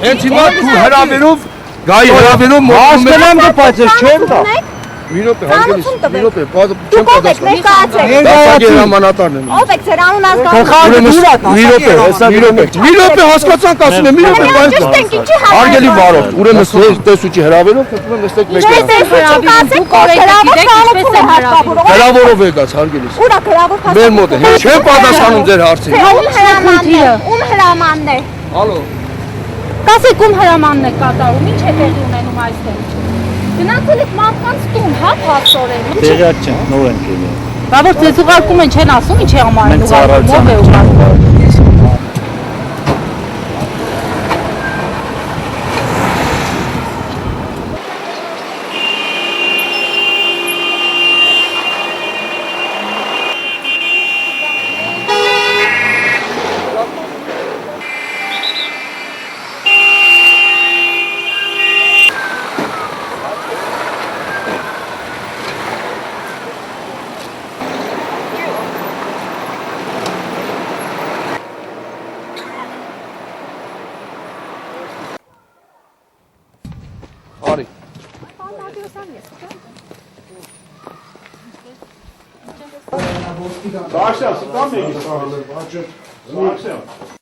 Հենց հիմա դու հրավերով, գայի հրավերով Հասկանամ դու բայց չեմ տա։ Մի րոպե, հարգելիս, մի րոպե, Դուք ով եք, ներկայացեք։ Դասակի հրամանատարն եմ։ Ով եք, ձեր անուն ազգանուն։ Գլխարկը դուր է, Մի րոպե, մի րոպե հասկացանք ասում եմ, մի րոպե, բայց Ճշտենք, ինչի համար։ Հարգելի վարորդ, ուրեմն տեսուչի հրավերով խնդրում եմ նստեք մեկը։ Հրավերով եկած, հարգելիս։ Ուրա գրավոր փաստաթղթ։ Մեր մոտ է, չեմ պատասխանում ձեր հարցին։ Ում հրամանն է։ Ալո։ Կասեք ում հրամանն է կատարում, ինչ է տեղի ունենում այստեղ։ Գնացել եք մարդկանց տուն, հա, փաստորեն։ Տեղյակ չեմ, նոր ենք եկել։ Բա որ ձեզ ուղարկում են, չեն ասում ինչի համար են ուղարկում, ով է ուղարկում։ Արի։ Sağ aşağı, sıktan mı ilgisi? Sağ aşağı.